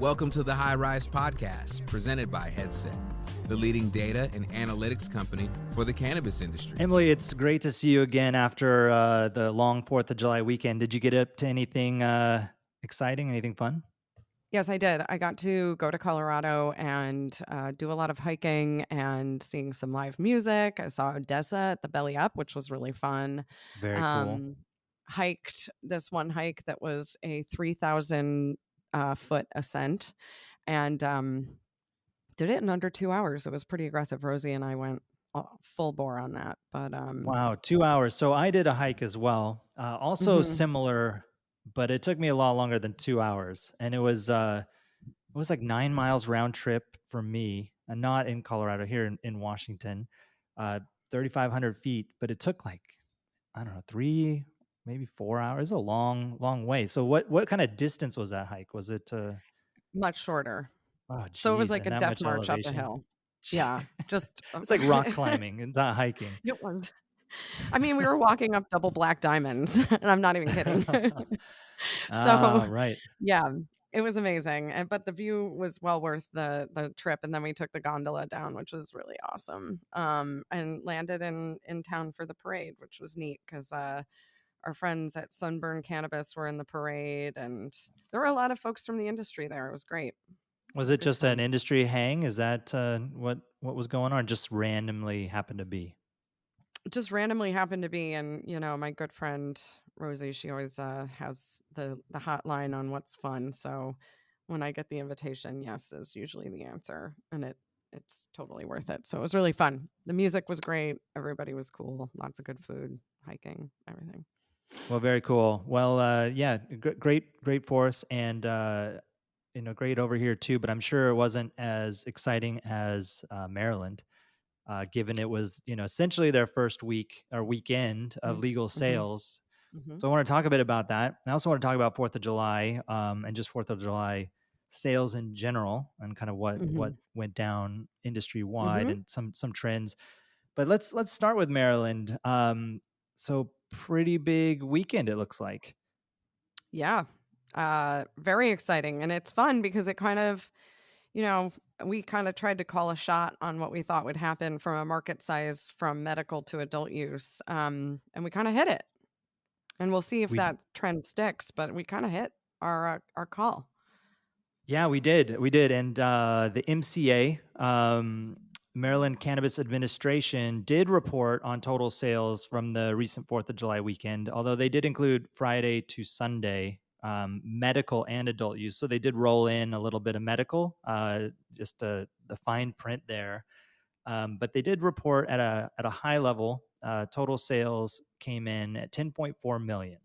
Welcome to the High Rise Podcast, presented by Headset, the leading data and analytics company for the cannabis industry. Emily, it's great to see you again after the long 4th of July weekend. Did you get up to anything exciting, anything fun? Yes, I did. I got to go to Colorado and do a lot of hiking and seeing some live music. I saw Odessa at the Belly Up, which was really fun. Very cool. Hiked this one hike that was a 3,000 foot ascent and did it in under 2 hours. It was pretty aggressive. Rosie and I went full bore on that. But Wow, 2 hours. So I did a hike as well. Also similar, but it took me a lot longer than 2 hours. And it was like 9 miles round trip for me, and not in Colorado, here in Washington, 3,500 feet. But it took like, I don't know, 3, maybe 4 hours. A long, long way. So what kind of distance was that hike? Was it much shorter. oh, So it was geez, like and a that death much march up a elevation? hill. Yeah, just It's like rock climbing and not hiking. it was. I mean, we were walking up double black diamonds, and I'm not even kidding. So, Right. yeah, it was amazing. But the view was well worth the trip. And then we took the gondola down, which was really awesome. And landed in town for the parade, which was neat because our friends at Sunburn Cannabis were in the parade, and there were a lot of folks from the industry there. It was great. Was It's it good just an time. industry hang? Is that what was going on? Just randomly happened to be? Just randomly happened to be, and my good friend Rosie, she always has the hotline on what's fun. So when I get the invitation, yes is usually the answer, and it's totally worth it. So it was really fun. The music was great, everybody was cool, lots of good food, hiking, everything. Well, very cool. Well, yeah, great 4th, and great over here too. But I'm sure it wasn't as exciting as Maryland. Given it was, essentially their first week or weekend of legal Mm-hmm. sales. Mm-hmm. So I want to talk a bit about that. I also want to talk about 4th of July and just 4th of July sales in general, and kind of what Mm-hmm. went down industry wide, Mm-hmm. and some trends. But let's start with Maryland. So pretty big weekend, it looks like. Yeah, very exciting, and it's fun because it kind of, we kind of tried to call a shot on what we thought would happen from a market size from medical to adult use. And we kind of hit it. And we'll see if We that trend sticks, but we kind of hit our call. Yeah, we did. And the MCA, Maryland Cannabis Administration, did report on total sales from the recent 4th of July weekend, although they did include Friday to Sunday medical and adult use. So they did roll in a little bit of medical, just the fine print there. But they did report at a high level, total sales came in at 10.4 million.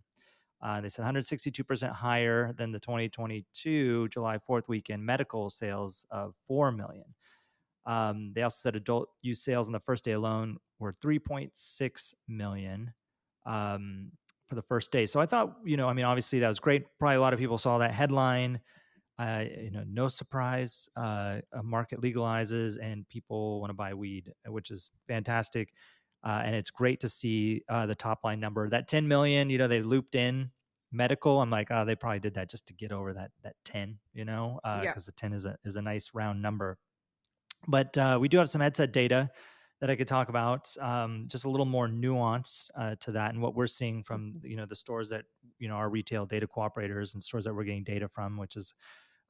They said 162% higher than the 2022 July 4th weekend medical sales of 4 million. They also said adult use sales on the first day alone were 3.6 million for the first day. So I thought, obviously that was great. Probably a lot of people saw that headline. No surprise, a market legalizes and people want to buy weed, which is fantastic. And it's great to see the top line number. That 10 million, they looped in medical. I'm like, oh, they probably did that just to get over that 10, Yeah. because the 10 is a nice round number. But we do have some headset data that I could talk about, just a little more nuance to that, and what we're seeing from the stores that our retail data cooperators and stores that we're getting data from, which is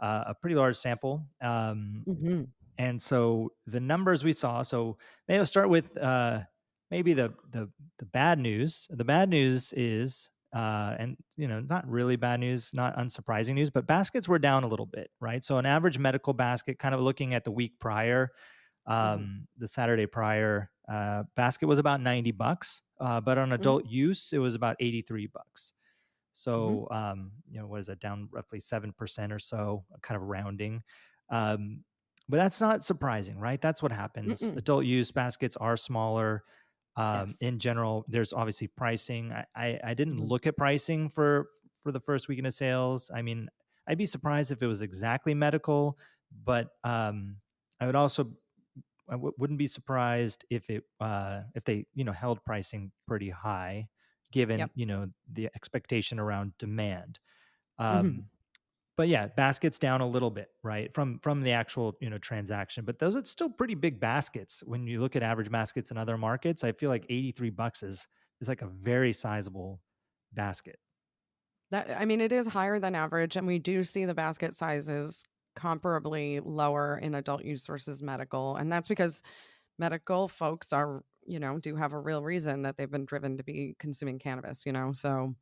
a pretty large sample. Mm-hmm. And so the numbers we saw. So maybe I'll start with maybe the bad news. The bad news is, and not really bad news, not unsurprising news, but baskets were down a little bit, right? So an average medical basket, kind of looking at the week prior, the Saturday prior, basket was about $90, but on adult use, it was about $83. So, what is that, down roughly 7% or so, kind of rounding. But that's not surprising, right? That's what happens. Mm-mm. Adult use baskets are smaller. Yes. In general, there's obviously pricing. I didn't Mm-hmm. look at pricing for the first weekend of sales. I mean, I'd be surprised if it was exactly medical, but I would also, wouldn't be surprised if they held pricing pretty high, given Yep. the expectation around demand. Mm-hmm. Um, but yeah, baskets down a little bit, right? From the actual, transaction. But those are still pretty big baskets. When you look at average baskets in other markets, I feel like $83 is like a very sizable basket. That I mean, it is higher than average, and we do see the basket sizes comparably lower in adult use versus medical, and that's because medical folks are, do have a real reason that they've been driven to be consuming cannabis. So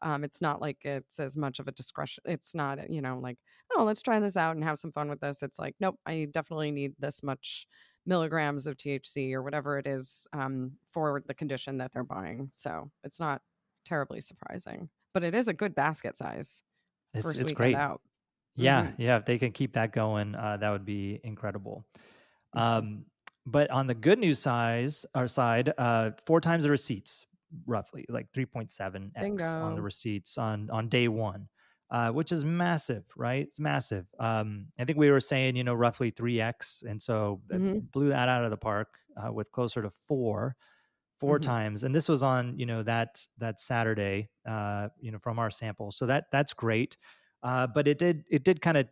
it's not like it's as much of a discretion. It's not, like, oh, let's try this out and have some fun with this. It's like, nope, I definitely need this much milligrams of THC or whatever it is for the condition that they're buying. So it's not terribly surprising, but it is a good basket size first It's weekend great. out. Yeah, Hmm. yeah. If they can keep that going, that would be incredible. Hmm. Um, but on the good news side, 4 times the receipts, roughly like 3.7x on the Bingo. receipts on day one, which is massive, right? It's massive. I think we were saying, roughly 3x, and so Hmm. blew that out of the park with closer to four Hmm. times, and this was on that Saturday, from our sample. So that's great, but it did kind of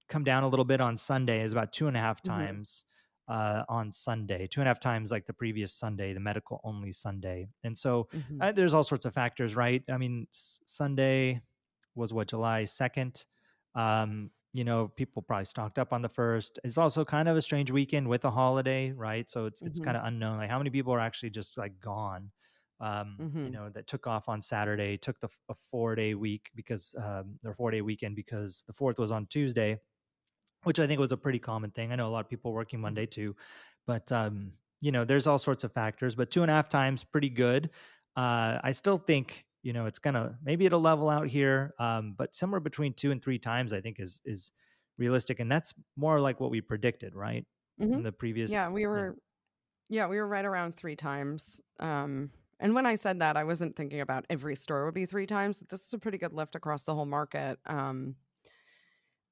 come down a little bit on Sunday. Is about 2.5 times on Sunday, 2.5 times like the previous Sunday, the medical only Sunday. And so Hmm. there's all sorts of factors, right? I mean, Sunday was what, July 2nd. People probably stocked up on the first. It's also kind of a strange weekend with a holiday, right? So it's Hmm. kind of unknown, like how many people are actually just like gone. Hmm. That took off on Saturday, took a 4-day week because or 4-day weekend because the fourth was on Tuesday, which I think was a pretty common thing. I know a lot of people working Monday too, but there's all sorts of factors. But 2.5 times, pretty good. I still think it's gonna, maybe it'll level out here, but somewhere between 2 and 3 times, I think is realistic, and that's more like what we predicted, right? Hmm. In the Yeah, previous, we were yeah, we were right around 3 times. And when I said that, I wasn't thinking about every store would be 3 times. This is a pretty good lift across the whole market. And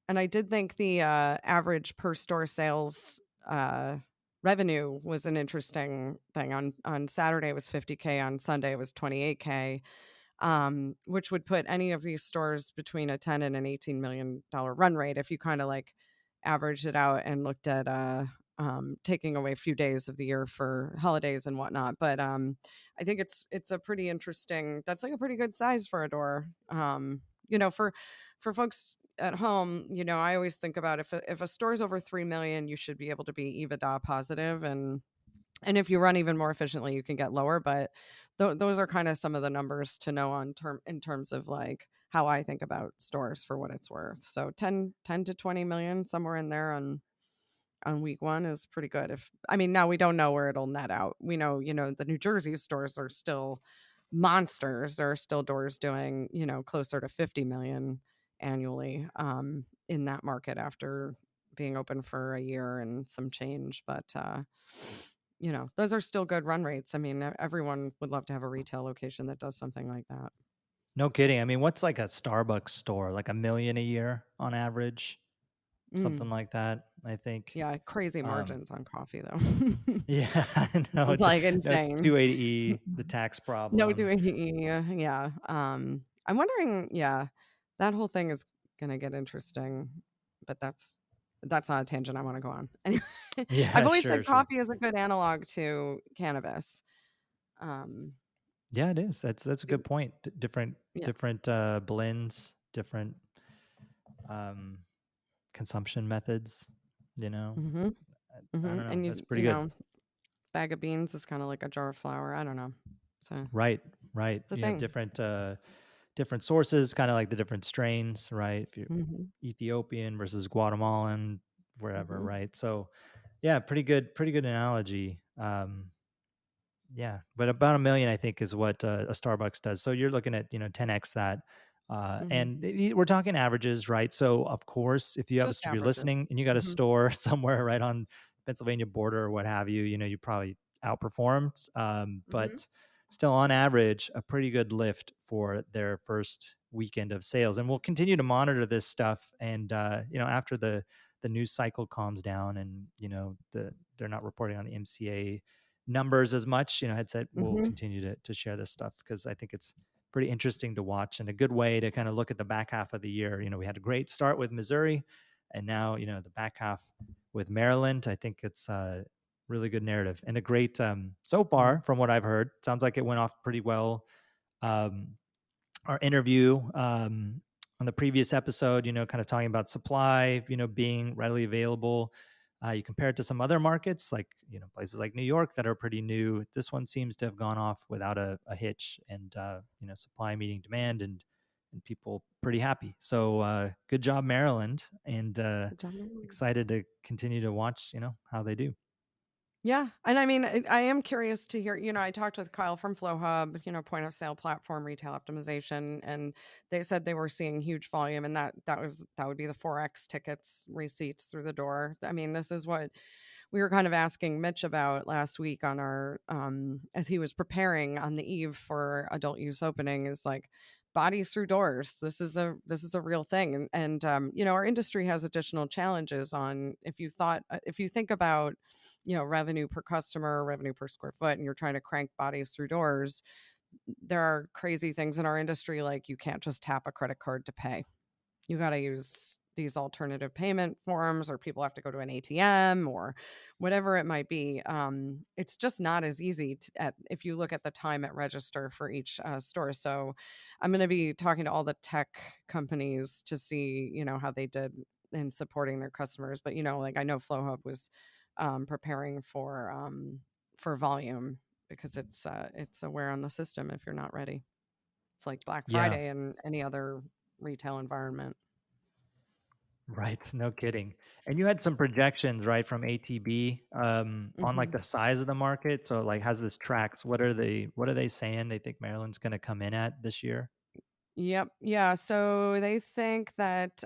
I did think the average per store sales revenue was an interesting thing. On Saturday it was 50K, on Sunday it was 28K, which would put any of these stores between a 10 and an $18 million run rate if you kind of like averaged it out and looked at taking away a few days of the year for holidays and whatnot. But I think it's a pretty interesting. That's like a pretty good size for a door. For folks at home, I always think about if a store's over 3 million, you should be able to be EBITDA positive, and if you run even more efficiently, you can get lower. But those are kind of some of the numbers to know in terms of like how I think about stores for what it's worth. So 10 to 20 million, somewhere in there on week one is pretty good. If I mean, now we don't know where it'll net out. We know, the New Jersey stores are still monsters. There are still doors doing, closer to 50 million annually in that market after being open for a year and some change. But those are still good run rates. I mean, everyone would love to have a retail location that does something like that. no kidding. I mean, what's like a Starbucks store, like 1 million a year on average, Mm, something like that, I think. yeah, crazy um margins on coffee though. Yeah, I know. It's like insane. 280E, the tax No problem. doing yeah. I'm wondering, yeah, that whole thing is gonna get interesting, but that's not a tangent I want to go on. Anyway, I've Yeah, always said sure, sure. coffee is a good analog to cannabis. Um, Yeah, it is. That's a it- good point. Different yeah. different blends, different um, consumption methods. You know, Hmm. I Hmm. don't know. And That's pretty good. bag of beans is kind of like a jar of flour. I don't know. So Right, right. it's a You have thing. different sources, kind of like the different strains, right? If you're Hmm. Ethiopian versus Guatemalan, wherever, Hmm. right? So, yeah, pretty good analogy. Yeah, but about 1 million, I think, is what a Starbucks does. So you're looking at 10x that, Hmm. and we're talking averages, right? So of course, if you have Just if you're averages. listening and you got a Hmm. store somewhere right on Pennsylvania border or what have you, you probably outperformed, Hmm. but still on average, a pretty good lift for their first weekend of sales. And we'll continue to monitor this stuff, and after the news cycle calms down, and they're not reporting on the MCA numbers as much, Headset will Hmm. continue to share this stuff because I think it's pretty interesting to watch and a good way to kind of look at the back half of the year. We had a great start with Missouri, and now the back half with Maryland. I think it's a really good narrative and a great so far from what I've heard. Sounds like it went off pretty well. Our interview on the previous episode, kind of talking about supply, being readily available. You compare it to some other markets, like places like New York that are pretty new. This one seems to have gone off without a hitch, and supply meeting demand, and people pretty happy. So good job, Maryland, and Good job. excited to continue to watch how they do. Yeah. And I mean, I am curious to hear, I talked with Kyle from FlowHub, point of sale platform, retail optimization, and they said they were seeing huge volume, and that would be the 4X tickets receipts through the door. I mean, this is what we were kind of asking Mitch about last week on our as he was preparing on the eve for adult use opening, is like bodies through doors. This is a real thing. And our industry has additional challenges on, if you think about revenue per customer, revenue per square foot, and you're trying to crank bodies through doors, there are crazy things in our industry, like you can't just tap a credit card to pay. You got to use these alternative payment forms, or people have to go to an ATM or whatever it might be. It's just not as easy if you look at the time at register for each store. So I'm going to be talking to all the tech companies to see, how they did in supporting their customers. But, like I know FlowHub was preparing for volume, because it's a wear on the system if you're not ready. It's like Black Yeah. Friday and any other retail environment. Right, no kidding. And you had some projections, right, from ATB on like the size of the market. So like, how's this tracks? What are they saying they think Maryland's going to come in at this year? Yep. Yeah. So they think that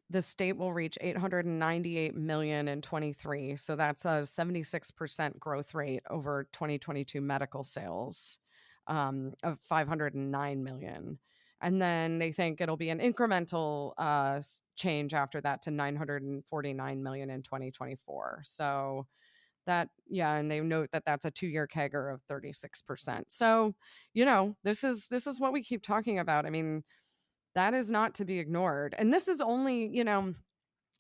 the state will reach 898 million in 23. So that's a 76% growth rate over 2022 medical sales of 509 million. And then they think it'll be an incremental change after that to 949 million in 2024. So and they note that that's a 2-year CAGR of 36%. So, this is what we keep talking about. I mean, that is not to be ignored. And this is only,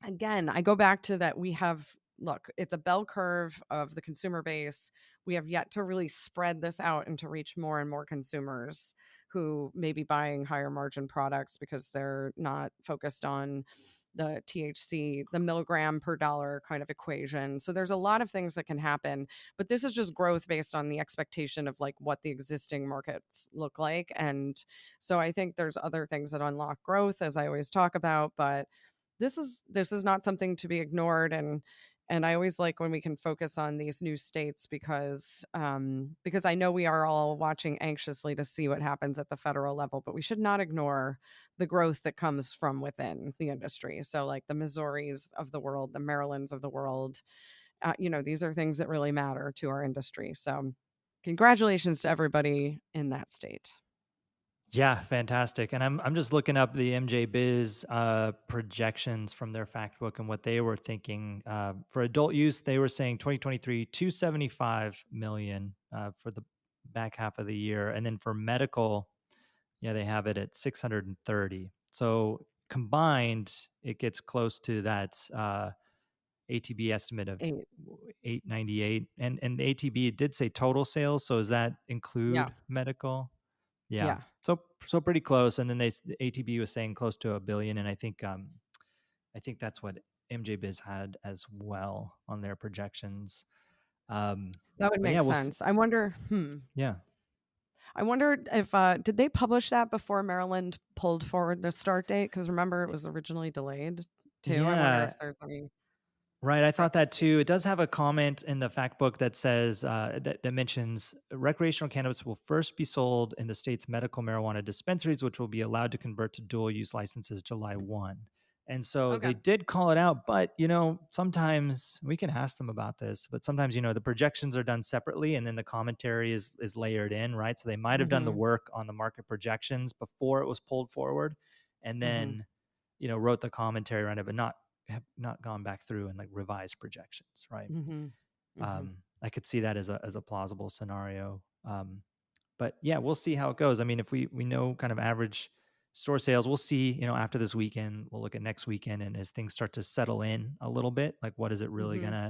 again, I go back to that look, it's a bell curve of the consumer base. We have yet to really spread this out and to reach more and more consumers who may be buying higher margin products because they're not focused on the THC, the milligram per dollar kind of equation. So there's a lot of things that can happen, but this is just growth based on the expectation of like what the existing markets look like. And so I think there's other things that unlock growth, as I always talk about, but this is not something to be ignored. And I always like when we can focus on these new states, because I know we are all watching anxiously to see what happens at the federal level, but we should not ignore the growth that comes from within the industry. So like the Missouris of the world, the Marylands of the world, these are things that really matter to our industry. So congratulations to everybody in that state. Yeah, fantastic. And I'm just looking up the MJ Biz projections from their fact book and what they were thinking. For adult use, they were saying 2023, 275 million for the back half of the year. And then for medical, they have it at 630. So combined, it gets close to that ATB estimate of 898. And the ATB did say total sales. So does that include medical? Yeah. So pretty close. And then the ATB was saying close to $1 billion. And I think that's what MJ Biz had as well on their projections. That would make sense. I wonder. Yeah. I wondered if did they publish that before Maryland pulled forward the start date? Because remember, it was originally delayed too. Yeah. I wonder if there's any. Right, I thought that too. It does have a comment in the fact book that says that mentions recreational cannabis will first be sold in the state's medical marijuana dispensaries, which will be allowed to convert to dual use licenses July 1. And so they did call it out, but sometimes we can ask them about this, but sometimes the projections are done separately and then the commentary is layered in, right? So they might have done the work on the market projections before it was pulled forward, and then wrote the commentary around it, but have not gone back through and like revised projections, right? I could see that as a plausible scenario. But yeah, we'll see how it goes. I mean, if we know kind of average store sales, we'll see, after this weekend, we'll look at next weekend, and as things start to settle in a little bit, like what is it really Mm-hmm.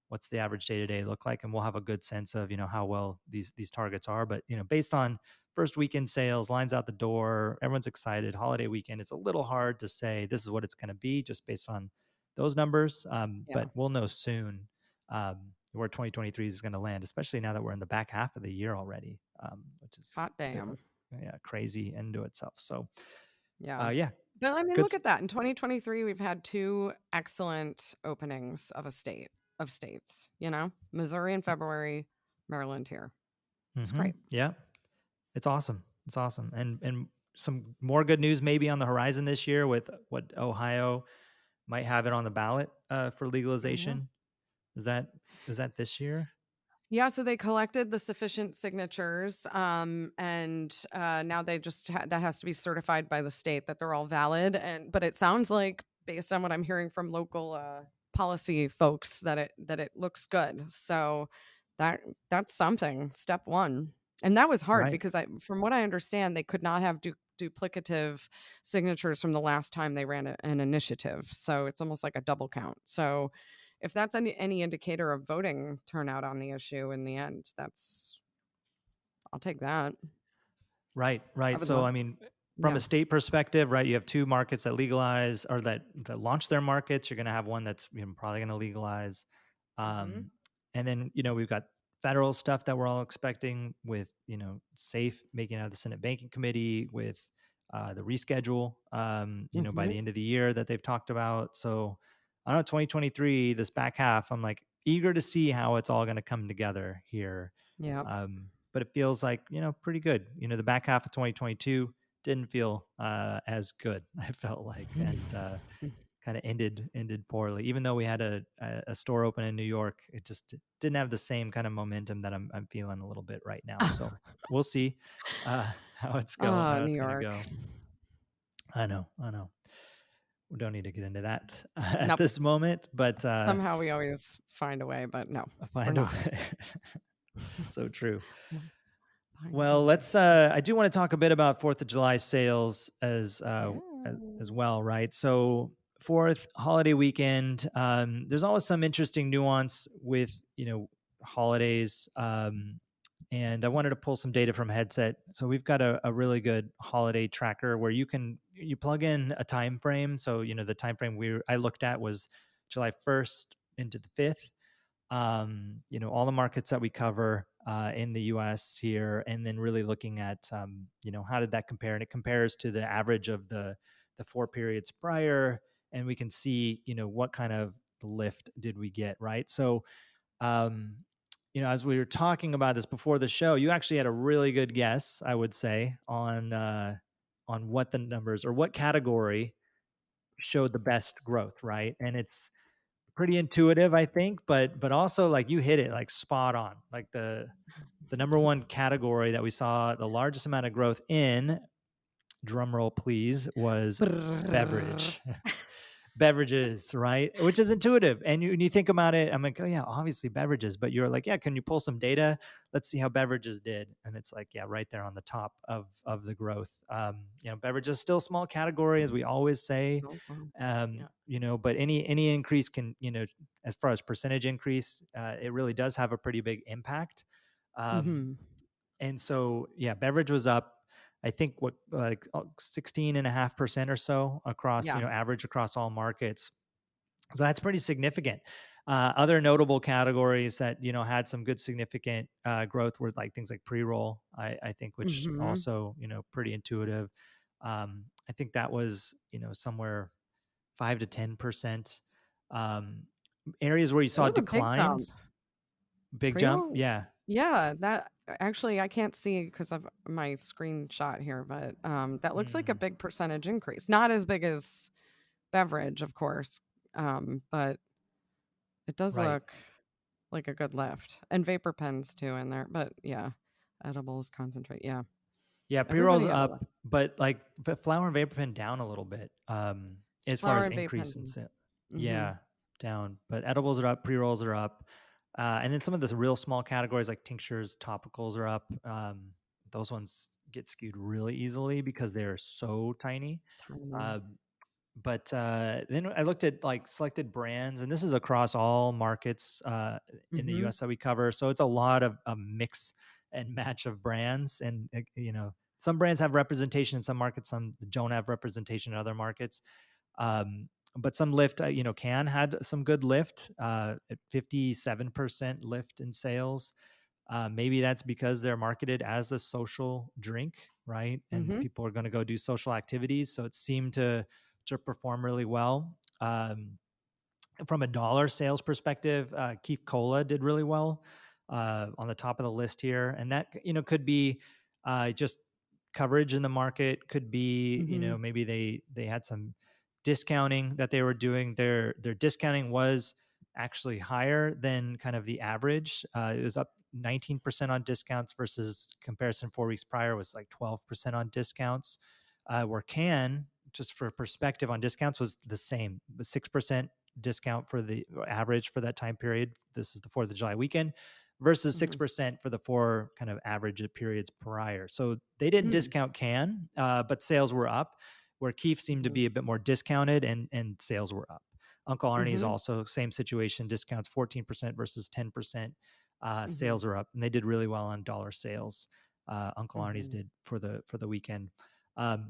what's the average day to day look like? And we'll have a good sense of, how well these targets are. But, based on first weekend sales, lines out the door, everyone's excited, holiday weekend, it's a little hard to say this is what it's going to be just based on those numbers. Yeah. But we'll know soon where 2023 is going to land, especially now that we're in the back half of the year already, which is Hot a bit of damn. a crazy end to itself. So, Yeah. yeah, But I mean, good. look at that. In 2023, we've had two excellent openings of states, Missouri in February, Maryland here. It's great. Yeah, it's awesome. It's awesome. And some more good news maybe on the horizon this year with what Ohio might have it on the ballot for Oh, yeah. legalization. Is that this year? Yeah, so they collected the sufficient signatures, and now they just that has to be certified by the state that they're all valid. But it sounds like, based on what I'm hearing from local policy folks, that it looks good. So that that's something. Step one, and that was hard Right. because from what I understand, they could not have duplicative signatures from the last time they ran an initiative. So it's almost like a double count. So if that's any indicator of voting turnout on the issue in the end, I'll take that. Right, I right. would So, love, I mean, from yeah. a state perspective, right, you have two markets that legalize or that launch their markets. You're going to have one that's probably going to legalize, Hmm. um, and then we've got federal stuff that we're all expecting with SAFE making out of the Senate Banking Committee with the reschedule, by Hmm. the end of the year that they've talked about. So, I don't know, 2023, this back half, I'm like eager to see how it's all going to come together here. Yeah. But it feels like, pretty good. The back half of 2022 didn't feel as good, I felt like, and kind of ended poorly. Even though we had a store open in New York, it just didn't have the same kind of momentum that I'm feeling a little bit right now. So we'll see how Oh, how New it's going to York. go. I know. We don't need to get into that at Nope. this moment, but Somehow we always find a way, but no, we're find a not. way. So true. We'll find Well, some way. let's. I do want to talk a bit about Fourth of July sales Yeah. as well, right? So, Fourth holiday weekend. There's always some interesting nuance with holidays, and I wanted to pull some data from Headset. So we've got a really good holiday tracker where you plug in a time frame. So the time frame I looked at was July 1st into the 5th. All the markets that we cover in the US here, and then really looking at, how did that compare? And it compares to the average of the 4 periods prior. And we can see, what kind of lift did we get, right? So, um, as we were talking about this before the show, you actually had a really good guess, I would say, on what the numbers or what category showed the best growth, right? And it's pretty intuitive, I think, but also like you hit it like spot on. Like the number one category that we saw the largest amount of growth in, drum roll please, was Brrrr. beverage. Beverages, right? Which is intuitive. And when you think about it, I'm like, oh yeah, obviously beverages. But you're like, yeah, can you pull some data? Let's see how beverages did. And it's like, yeah, right there on the top of the growth. Beverages still small category, as we always say. Oh, wow. Yeah. But any increase can, as far as percentage increase, it really does have a pretty big impact. Um, Hmm. and so, yeah, beverage was up, I think, what, like 16.5% or so across, Yeah. average across all markets. So that's pretty significant. Other notable categories that, had some good significant growth were like things like pre-roll, I think, which Hmm. also, pretty intuitive. I think that was, somewhere 5 to 10%. Um, Areas where you That saw was a big jump. declines, big jump. Pre-roll. Yeah. Yeah, that actually I can't see because of my screenshot here, but that looks like a Mm, big percentage increase. Not as big as beverage, of course, but it does right. look like a good lift. And vapor pens too in there, but yeah, edibles, concentrate. Yeah, Yeah, pre-rolls everybody had a lift. up, but flower and vapor pen down a little bit. As far Flower as and vape increase in pen. sale. Mm-hmm. Yeah, down. But edibles are up, pre-rolls are up. And then some of the real small categories like tinctures, topicals are up. those ones get skewed really easily because they're so tiny. Tiny. Uh, but then I looked at like selected brands, and this is across all markets in the Mm-hmm. U.S. that we cover. So it's a lot of a mix and match of brands, and some brands have representation in some markets, some don't have representation in other markets. But some lift, can had some good lift, at 57% lift in sales. Maybe that's because they're marketed as a social drink, right? And Mm-hmm. people are going to go do social activities, so it seemed to perform really well. From a dollar sales perspective, Keef Cola did really well on the top of the list here, and that could be just coverage in the market. Could be Mm-hmm. maybe they had some discounting that they were doing. Their discounting was actually higher than kind of the average. It was up 19% on discounts versus comparison 4 weeks prior was like 12% on discounts. Where just for perspective on discounts was the same, 6% discount for the average for that time period. This is the 4th of July weekend versus 6% for the 4 kind of average periods prior. So they didn't Mm-hmm. discount but sales were up, where Keef seemed to be a bit more discounted and sales were up. Uncle Arnie's Mm-hmm. also same situation, discounts 14% versus 10%. Mm-hmm. Sales are up, and they did really well on dollar sales. Uncle Arnie's Mm-hmm. did for the weekend.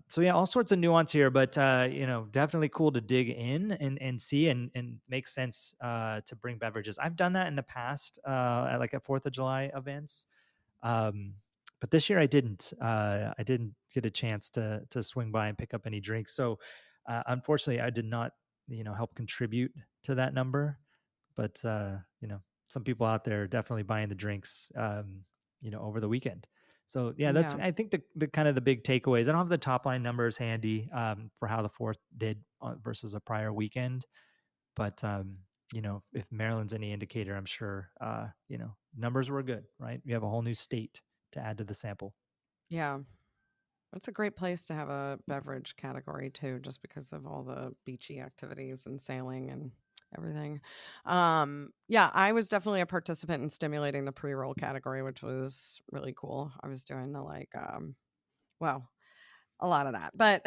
So yeah, all sorts of nuance here, but definitely cool to dig in and see and make sense to bring beverages. I've done that in the past, at 4th of July events, but this year I didn't. I didn't get a chance to swing by and pick up any drinks. So unfortunately, I did not help contribute to that number. But some people out there are definitely buying the drinks, over the weekend. So yeah, that's Yeah. I think the kind of the big takeaways. I don't have the top line numbers handy for how the 4th did versus a prior weekend, but if Maryland's any indicator, I'm sure numbers were good, right? You have a whole new state to add to the sample. Yeah. It's a great place to have a beverage category too, just because of all the beachy activities and sailing and everything. Yeah, I was definitely a participant in stimulating the pre-roll category, which was really cool. I was doing well, a lot of that, but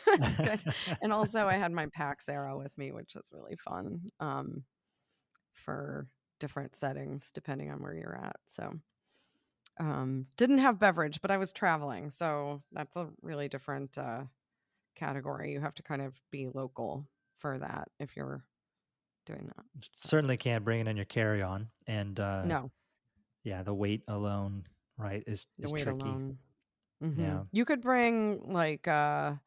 it's good. And also I had my PAX Arrow with me, which was really fun for different settings depending on where you're at. So didn't have beverage, but I was traveling, so that's a really different category. You have to kind of be local for that if you're doing that. So Certainly can't bring it on your carry-on, and no, yeah, the weight alone, right, is the weight tricky. alone. Yeah. You could bring like a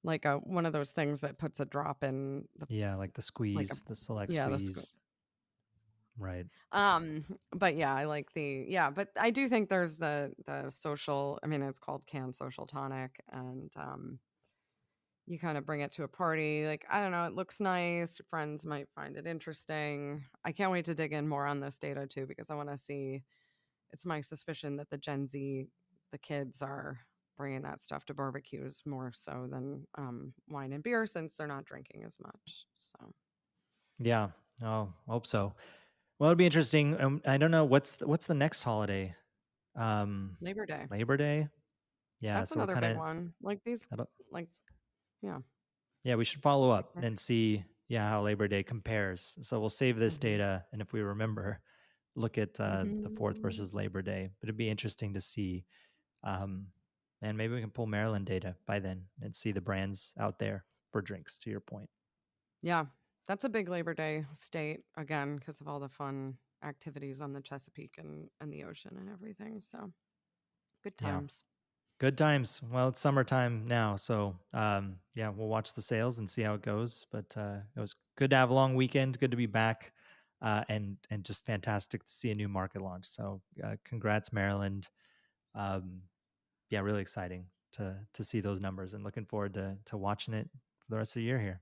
one of those things that puts a drop in the Yeah, like the like a the select yeah squeeze. Right. but yeah, I like but I do think there's the social. I mean, it's called canned social tonic, and you kind of bring it to a party. Like, I don't know, it looks nice. Your friends might find it interesting. I can't wait to dig in more on this data too, because I want to see. It's my suspicion that the Gen Z, the kids, are bringing that stuff to barbecues more so than wine and beer, since they're not drinking as much. So Yeah. Oh, hope so. Well, it'll be interesting. I don't know what's the next holiday. Labor Day, Labor Day. Yeah. that's So we'll another kind big of one. Like like yeah, yeah, we should it's follow a big up one. and see how Labor Day compares. So we'll save this Mm-hmm. data, and if we remember, look at the 4th Mm-hmm. versus Labor Day. But it'd be interesting to see. Um, and maybe we can pull Maryland data by then and see the brands out there for drinks. To your point. Yeah, that's a big Labor Day state again because of all the fun activities on the Chesapeake and the ocean and everything. So good Yeah. times. Good times. Well, it's summertime now, so yeah, we'll watch the sales and see how it goes. But it was good to have a long weekend. Good to be back, and just fantastic to see a new market launch. So, congrats, Maryland. Um, yeah, really exciting to see those numbers, and looking forward to watching it for the rest of the year here.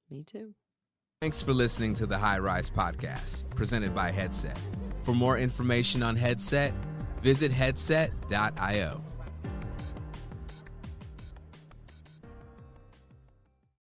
Me too. Thanks for listening to the High Rise Podcast, presented by Headset. For more information on Headset, visit headset.io.